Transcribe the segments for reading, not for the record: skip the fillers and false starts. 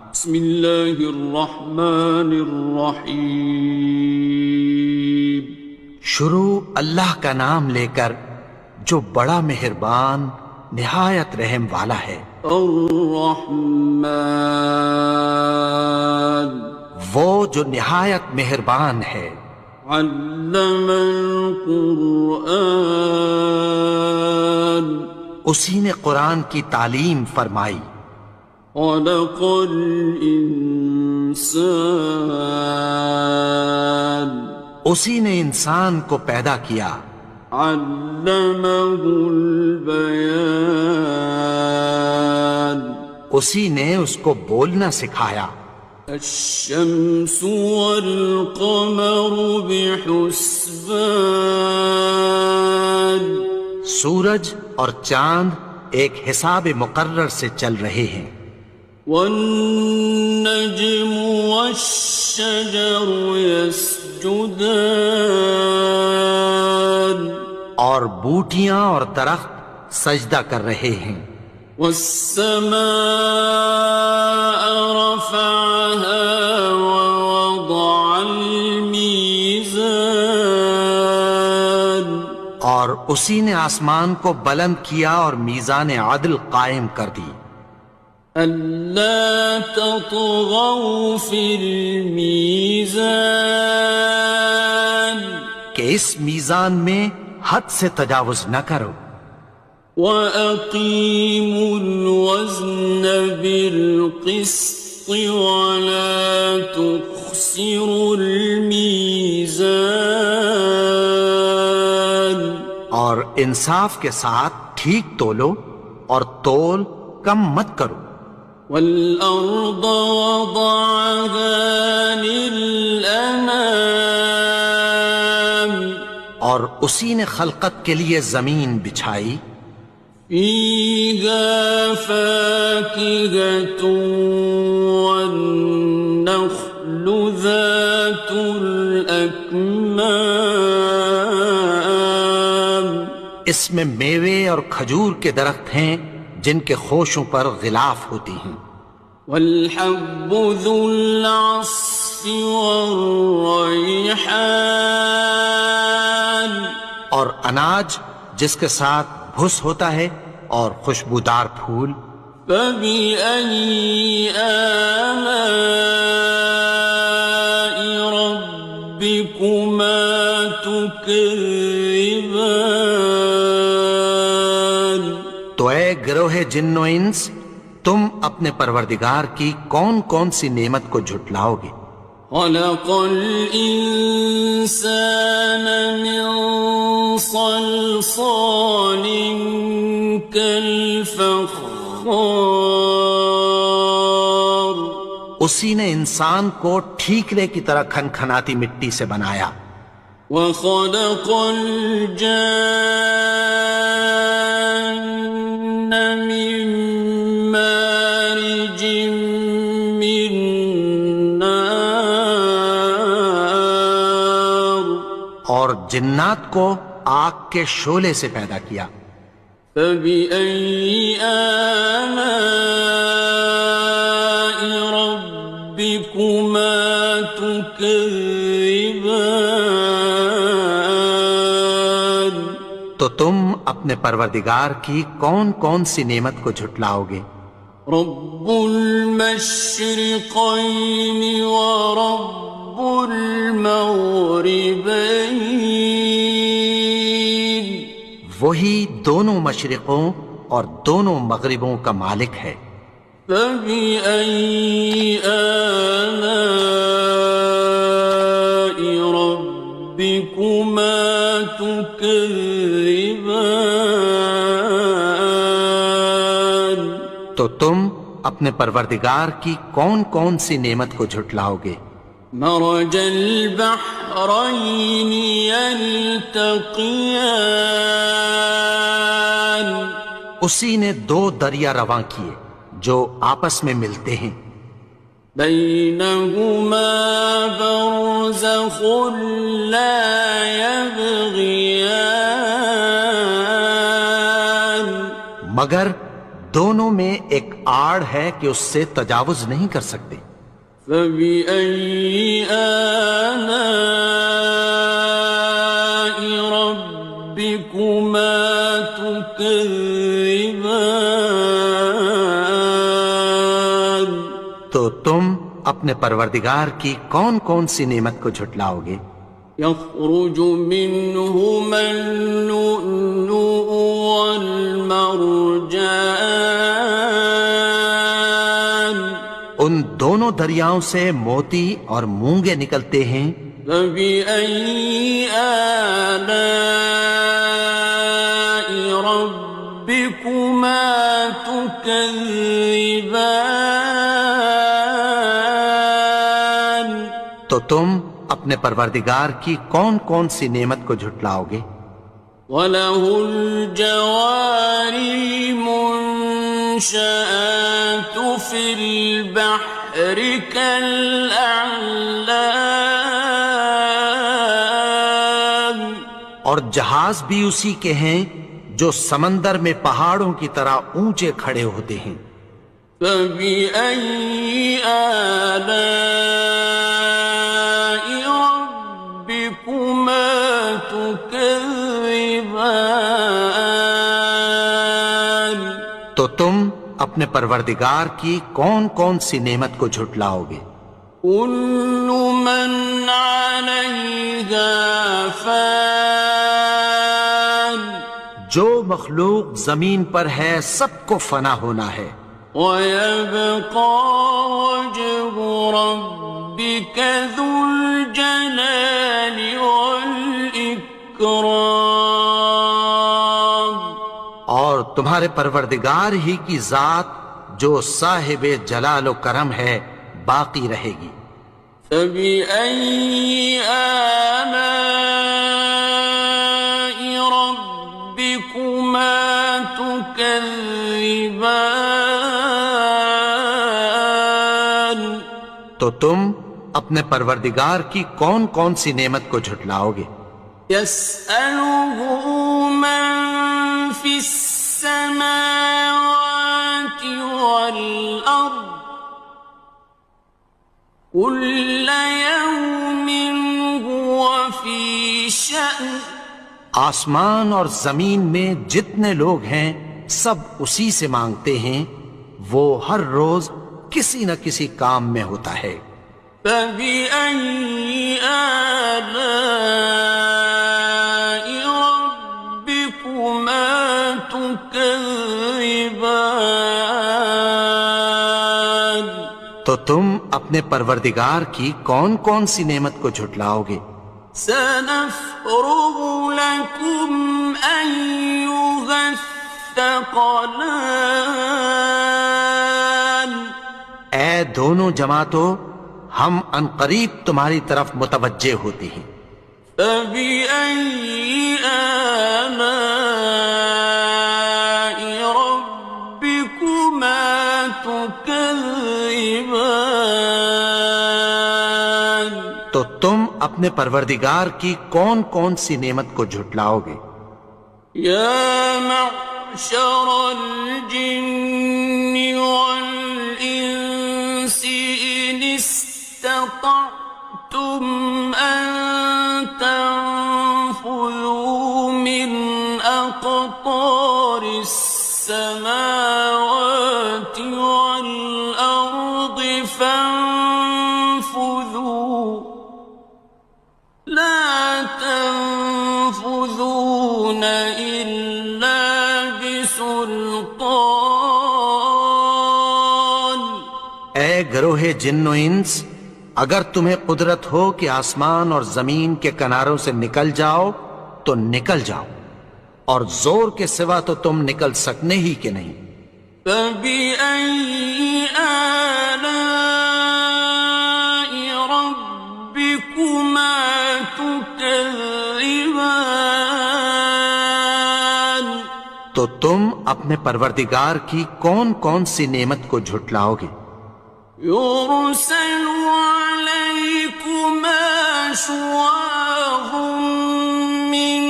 بسم اللہ الرحمن الرحیم۔ شروع اللہ کا نام لے کر جو بڑا مہربان نہایت رحم والا ہے۔ الرحمن، وہ جو نہایت مہربان ہے۔ علم القرآن، اسی نے قرآن کی تعلیم فرمائی۔ خلق الانسان، اسی نے انسان کو پیدا کیا۔ علمہ البیان، اسی نے اس کو بولنا سکھایا۔ الشمس والقمر بحسبان، سورج اور چاند ایک حساب مقرر سے چل رہے ہیں۔ والنجم والشجر يسجدان، اور بوٹیاں اور درخت سجدہ کر رہے ہیں۔ والسماء رفعها ووضع الميزان، اور اسی نے آسمان کو بلند کیا اور میزان عدل قائم کر دی۔ ألا تطغوا في الميزان، کہ اس میزان میں حد سے تجاوز نہ کرو۔ وَأَقِيمُوا الْوَزْنَ بِالْقِسْطِ وَلَا تُخْسِرُوا الْمِيزَانَ، اور انصاف کے ساتھ ٹھیک تولو اور تول کم مت کرو۔ وَالْأَرْضَ وَضَعَهَا لِلْأَنَامِ، اور اسی نے خلقت کے لیے زمین بچھائی۔ فِيهَا فَاكِهَةٌ وَالنَّخْلُ ذَاتُ الْأَكْمَامِ، اس میں میوے اور کھجور کے درخت ہیں جن کے خوشوں پر غلاف ہوتی ہیں۔ وَالْحَبُّ ذُو الْعَصْفِ وَالرَّيْحَانِ، اور اناج جس کے ساتھ بھس ہوتا ہے اور خوشبودار پھول۔ فَبِأَيِّ آلَاءِ رَبِّكُمَا تُكَذِّبَانِ، تو اے گروہ جن و انس، تم اپنے پروردگار کی کون کون سی نعمت کو جھٹلاؤ گے؟ خَلَقَ الْإِنسَانَ مِنْ صَلْصَالٍ كَالْفَخَّارِ، اسی نے انسان کو ٹھیکرے کی طرح کھنکھناتی مٹی سے بنایا۔ وَخَلَقَ الْجَانَّ مِن مَّارِجٍ مِّن نَّارٍ، اور جنات کو آگ کے شعلے سے پیدا کیا۔ فَبِأَيِّ آلَاءِ رَبِّكُمَا تُكَذِّبَانِ، تو تم اپنے پروردگار کی کون کون سی نعمت کو جھٹلاؤ گے؟ رب المشرقين ورب المغربين، وہی دونوں مشرقوں اور دونوں مغربوں کا مالک ہے۔ فَبِأَيِّ آلَاءِ رَبِّكُمَا تُكَذِّبَانِ، تو تم اپنے پروردگار کی کون کون سی نعمت کو جھٹلاؤ گے؟ مرج البحرين يلتقيان، اسی نے دو دریا رواں کیے جو آپس میں ملتے ہیں۔ بينهما برزخ لا يبغيان، مگر دونوں میں ایک آڑ ہے کہ اس سے تجاوز نہیں کر سکتے۔ فبأي آلاء ربكما تكذبان؟ تو تم اپنے پروردگار کی کون کون سی نعمت کو جھٹلاؤ گے؟ يخرج منهما اللؤلؤ والمرجان، ان دونوں دریاؤں سے موتی اور مونگے نکلتے ہیں۔ فبأي آلاء ربكما تكذبان؟ تو تم اپنے پروردگار کی کون کون سی نعمت کو جھٹلاؤ گے؟ وَلَهُ الْجَوَارِ الْمُنشَآتُ فِي الْبَحْرِ كَالْأَعْلَامِ، اور جہاز بھی اسی کے ہیں جو سمندر میں پہاڑوں کی طرح اونچے کھڑے ہوتے ہیں۔ فَبِأَيِّ آلَاءِ رَبِّكُمَا تُكَذِّبَانِ؟ تو تم اپنے پروردگار کی کون کون سی نعمت کو جھٹلاؤ گے؟ كُلُّ مَنْ عَلَيْهَا فَانٍ، جو مخلوق زمین پر ہے سب کو فنا ہونا ہے۔ وَيَبْقَى وَجْهُ رَبِّكَ ذُو الْجَلَالِ وَالْإِكْرَامِ، اور تمہارے پروردگار ہی کی ذات جو صاحب جلال و کرم ہے باقی رہے گی۔ فَبِأَيِّ آلَاءِ رَبِّكُمَا تُكَذِّبَانِ؟ تو تم اپنے پروردگار کی کون کون سی نعمت کو جھٹلاؤ گے؟ يَسْأَلُهُ مَن فِي السَّمَاوَاتِ وَالْأَرْضِ كُلَّ يَوْمٍ هُوَ فِي شَأْنٍ، آسمان اور زمین میں جتنے لوگ ہیں سب اسی سے مانگتے ہیں، وہ ہر روز کسی نہ کسی کام میں ہوتا ہے۔ فَبِأَيِّ آلَاءِ رَبِّكُمَا تُكَذِّبَانِ؟ تو تم اپنے پروردگار کی کون کون سی نعمت کو جھٹلاؤ گے؟ سَنَفْرُغُ لَكُمْ أَيُّهَ الثَّقَلَانِ، اے دونوں جماعتوں، ہم عنقریب تمہاری طرف متوجہ ہوتے ہیں۔ فَبِأَيِّ آلَاءِ رَبِّكُمَا تُكَذِّبَانِ؟ تو تم اپنے پروردگار کی کون کون سی نعمت کو جھٹلاؤ گے؟ يَا مَعْشَرَ الْجِنِّ وَالْإِنسِ إِنِ اسْتَطَعْتُمْ أَن تَنفُذُوا مِنْ أَقْطَارِ السَّمَاوَاتِ وَالْأَرْضِ فَانفُذُوا، لَا تَنفُذُونَ إِلَّا بِسُلْطَانٍ۔ اے گروہ جن و انس، اگر تمہیں قدرت ہو کہ آسمان اور زمین کے کناروں سے نکل جاؤ تو نکل جاؤ، اور زور کے سوا تو تم نکل سکنے ہی کے نہیں۔ فَبِأَيِّ آلَاءِ رَبِّكُمَا تُكَذِّبَانِ؟ تو تم اپنے پروردگار کی کون کون سی نعمت کو جھٹلاؤ گے؟ يُرْسَلُ عَلَيْكُمَا شُوَاظٌ مِّن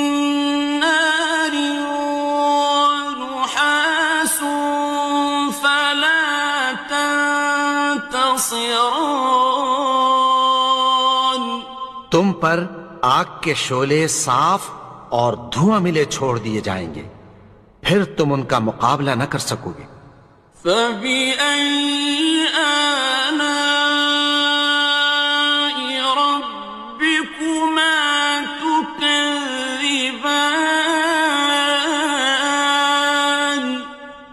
نَّارٍ وَنُحَاسٌ خصران. تم پر آگ کے شعلے صاف اور دھواں ملے چھوڑ دیے جائیں گے، پھر تم ان کا مقابلہ نہ کر سکو گے۔ فبأي آلاء ربكما تكذبان.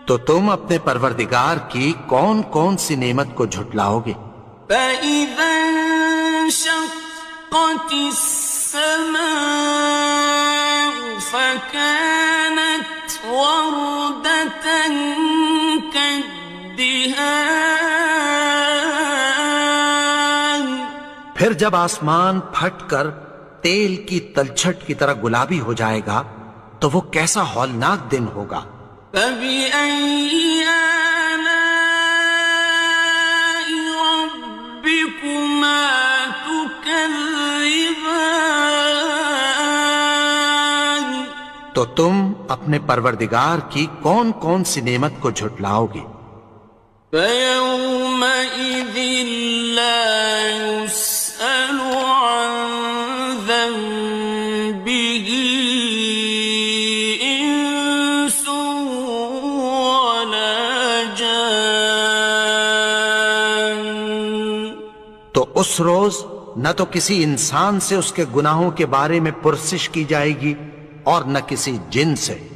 تو تم اپنے پروردگار کی کون کون سی نعمت کو جھٹلاؤ گے؟ فإذا انشقت السماء فكانت وردة كالدهان. پھر جب آسمان پھٹ کر تیل کی تلچھٹ کی طرح گلابی ہو جائے گا تو وہ کیسا ہولناک دن ہوگا۔ فبأي آلاء ربكما تكذبان. تو تم اپنے پروردگار کی کون کون سی نعمت کو جھٹلاؤ گے؟ فيومئذ لا يسأل عن ذنبه إنس ولا جان. تو اس روز نہ تو کسی انسان سے اس کے گناہوں کے بارے میں پرسش کی جائے گی اور نہ کسی جن سے۔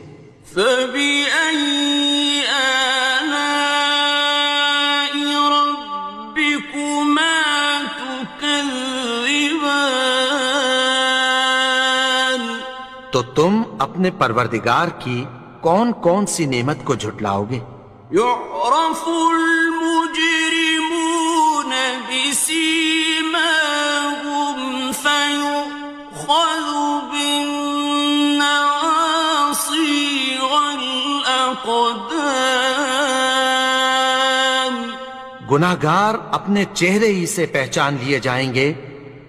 فبأي آلاء ربكما تكذبان. تو تم اپنے پروردگار کی کون کون سی نعمت کو جھٹلاؤ گے؟ يعرف المجرمون بسيماهم فيؤخذ بالنواصي والأقدام. گناہگار اپنے چہرے ہی سے پہچان لیے جائیں گے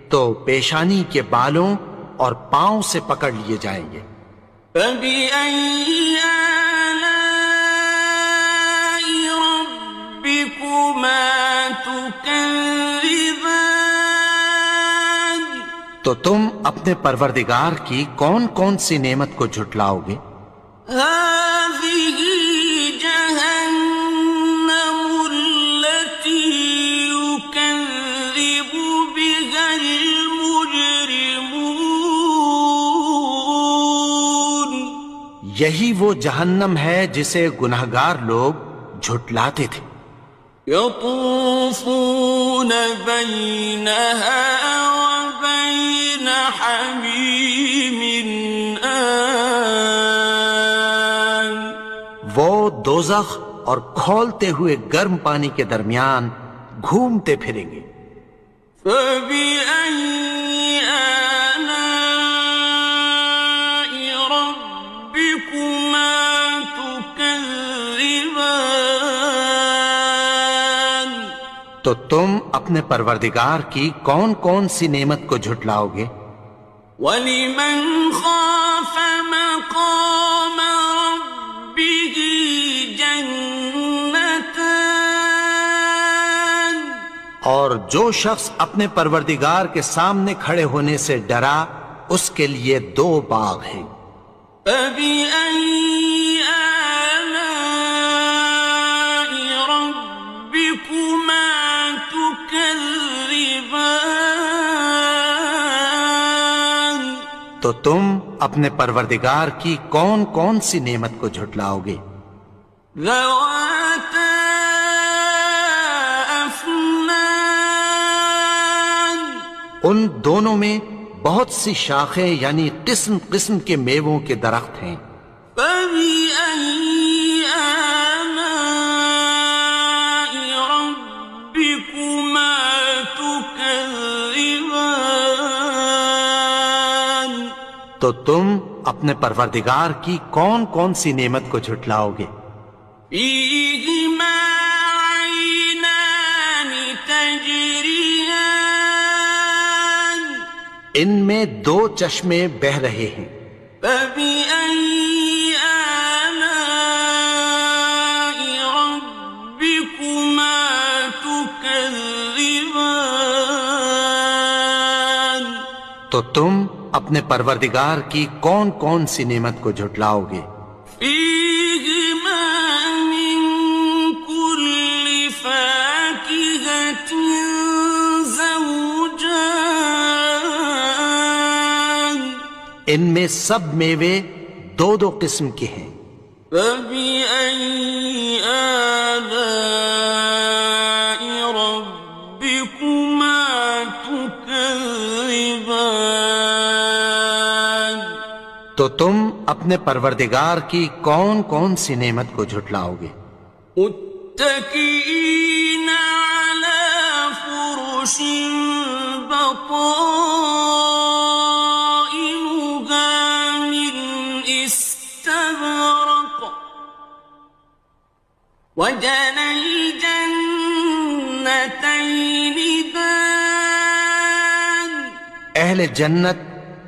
تو پیشانی کے بالوں اور پاؤں سے پکڑ لیے جائیں گے۔ فبأي آلاء ربكما تكذبان. تو تم اپنے پروردگار کی کون کون سی نعمت کو جھٹلاؤ گے؟ هذه جهنم التي يكذب بها المجرمون. یہی وہ جہنم ہے جسے گناہگار لوگ جھٹلاتے تھے۔ يطوفون بينها وبين حميم آن. وہ دوزخ اور کھولتے ہوئے گرم پانی کے درمیان گھومتے پھریں گے۔ فبأي آلاء ربكما تكذبان. تو تم اپنے پروردگار کی کون کون سی نعمت کو جھٹلاؤ گے؟ وَلِمَنْ خَافَ مَقَامَ رَبِّهِ جَنَّتَانِ. اور جو شخص اپنے پروردگار کے سامنے کھڑے ہونے سے ڈرا اس کے لیے دو باغ ہیں۔ فَبِأَيِّ آلَاءِ رَبِّكُمَا تُكَذِّبَانِ. تو تم اپنے پروردگار کی کون کون سی نعمت کو جھٹلاؤ گے؟ ذَوَاتَا أَفْنَانٍ. ان دونوں میں بہت سی شاخیں یعنی قسم قسم کے میووں کے درخت ہیں۔ فَبِأَيِّ آلَاءِ رَبِّكُمَا تُكَذِّبَانِ. تو تم اپنے پروردگار کی کون کون سی نعمت کو جھٹلاؤ گے؟ فِيهِمَا عَيْنَانِ تَجْرِيَانِ. ان میں دو چشمے بہہ رہے ہیں۔ فَبِأَيِّ آلَاءِ رَبِّكُمَا تُكَذِّبَانِ. تكذبان تو تم اپنے پروردگار کی کون کون سی نعمت کو جھٹلاؤ گے؟ فيهما من كل فاكهة زوجان ان میں سب میوے دو دو قسم کے ہیں۔ فبأي آلاء ربكما تكذبان تو تم اپنے پروردگار کی کون کون سی نعمت کو جھٹلاؤ گے؟ متكئين على فرش بطائنها من استبرق وجنى الجنتين دان اہل جنت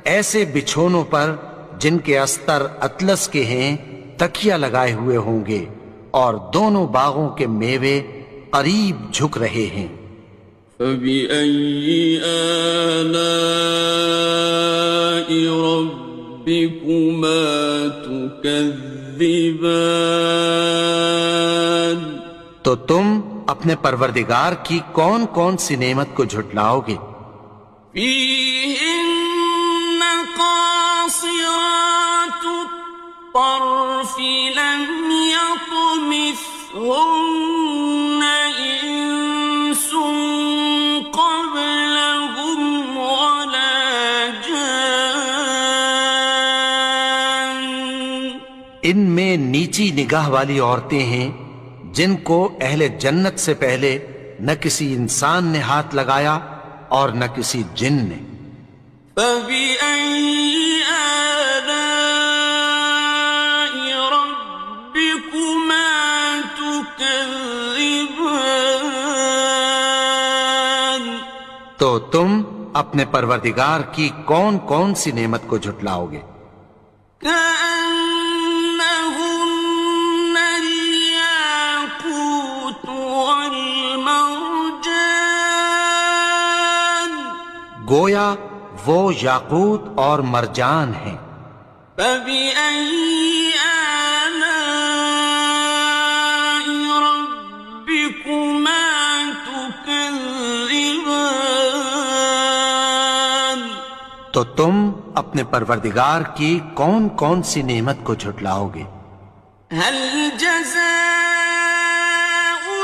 ایسے بچھونوں پر جن کے استر اطلس کے ہیں تکیہ لگائے ہوئے ہوں گے اور دونوں باغوں کے میوے قریب جھک رہے ہیں۔ فبأي آلاء ربكما تكذبان تو تم اپنے پروردگار کی کون کون سی نعمت کو جھٹلاؤ گے؟ فيهن قاصرات الطرف لم يطمثهن إنس قبلهم ولا جان ان میں نیچی نگاہ والی عورتیں ہیں جن کو اہل جنت سے پہلے نہ کسی انسان نے ہاتھ لگایا اور نہ کسی جن نے۔ فبأي آلاء ربكما تكذبان تو تم اپنے پروردگار کی کون کون سی نعمت کو جھٹلاؤ گے؟ كأنهن الياقوت والمرجان گویا وہ یاقوت اور مرجان ہیں۔ فبأي آلاء ربكما تكذبان تو تم اپنے پروردگار کی کون کون سی نعمت کو جھٹلاؤ گے؟ هل جزاء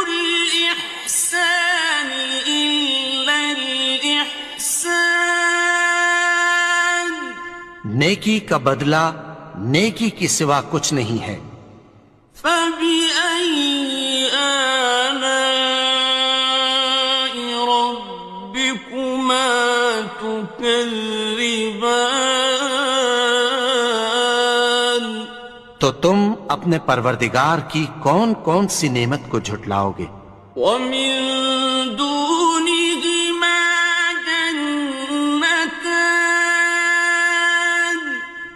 الإحسان إلا الإحسان نیکی کا بدلہ نیکی کی سوا کچھ نہیں ہے۔ فبأي آلاء ربكما تكذبان تو تم اپنے پروردگار کی کون کون سی نعمت کو جھٹلاؤ گے؟ ومن دونهما جنتان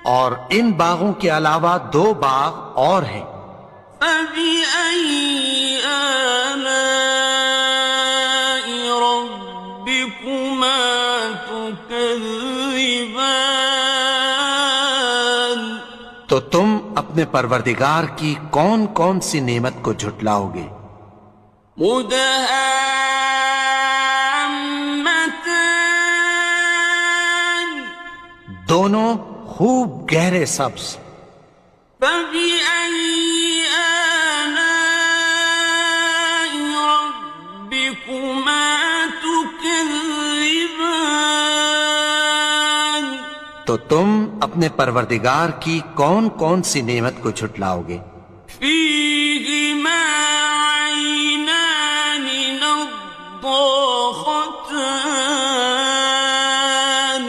اور ان باغوں کے علاوہ دو باغ اور ہیں۔ فبأي آلاء ربكما تكذبان تو تم اپنے پروردگار کی کون کون سی نعمت کو جھٹلاؤ گے؟ مدهامتان دونوں خوب گہرے سبز۔ فبأي آلاء ربكما تكذبان تو تم اپنے پروردگار کی کون کون سی نعمت کو جھٹلاؤ گے؟ فيهما عينان نضاختان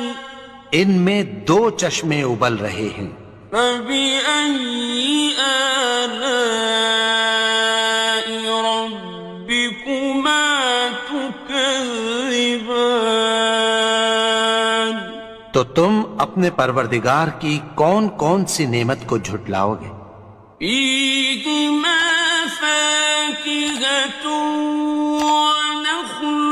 ان میں دو چشمے ابل رہے ہیں۔ فبأي آلاء ربكما تكذبان تو تم اپنے پروردگار کی کون کون سی نعمت کو جھٹلاؤ گے؟ فيهما فاكهة ونخل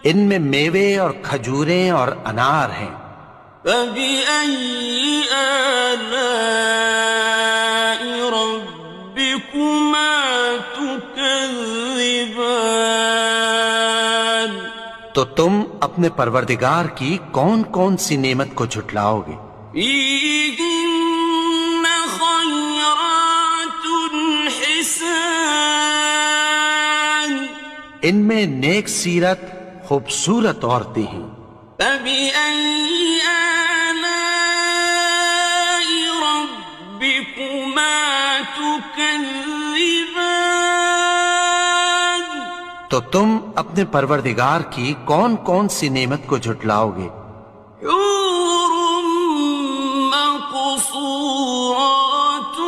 ان میں میوے اور کھجوریں اور انار ہیں۔ فبأي آلاء ربكما تكذبان؟ تو تم اپنے پروردگار کی کون کون سی نعمت کو جھٹلاؤ گے؟ فيهن خيرات حسان، ان میں نیک سیرت خوبصورت عورتیں ہیں۔ فبأي آلاء ربكما تكذبان؟ تو تم اپنے پروردگار کی کون کون سی نعمت کو جھٹلاؤ گے؟ حور مقصورات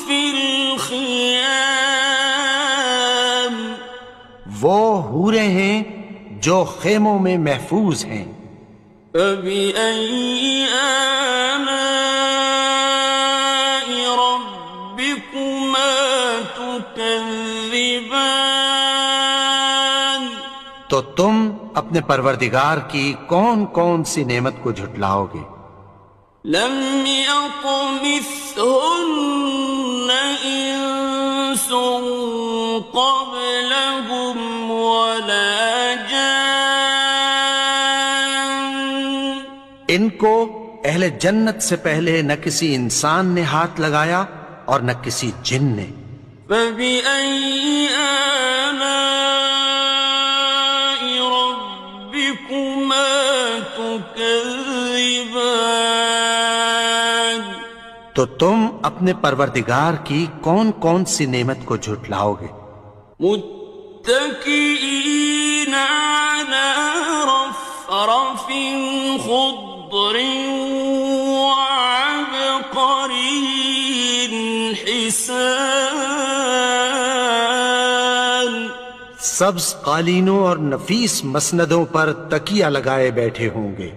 في الخيام، وہ حوریں ہیں جو خیموں میں محفوظ ہیں۔ فبأي آلاء ربكما تكذبان؟ تو تم اپنے پروردگار کی کون کون سی نعمت کو جھٹلاؤ گے؟ لم يطمثهن إنس قبلهم ولا جان، ان کو اہل جنت سے پہلے نہ کسی انسان نے ہاتھ لگایا اور نہ کسی جن نے۔ فبأي آلاء ربكما تكذبان؟ تو تم اپنے پروردگار کی کون کون سی نعمت کو جھٹلاؤ گے؟ متكئين على رفرف خضر وعبقري حسان، سبز قالینوں اور نفیس مسندوں پر تکیہ لگائے بیٹھے ہوں گے۔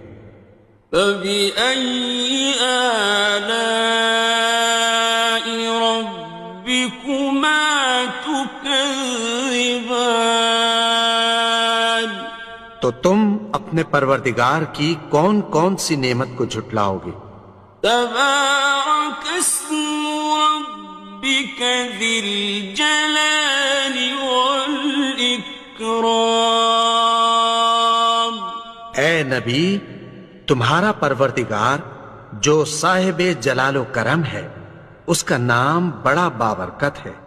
فبأي آلاء ربكما تكذبان؟ تو تم اپنے پروردگار کی کون کون سی نعمت کو جھٹلاؤ گے؟ تبارك اسم ربك ذي الجلال والإكرام۔ اے نبی، تمہارا پروردگار جو صاحب جلال و کرم ہے، اس کا نام بڑا بابرکت ہے۔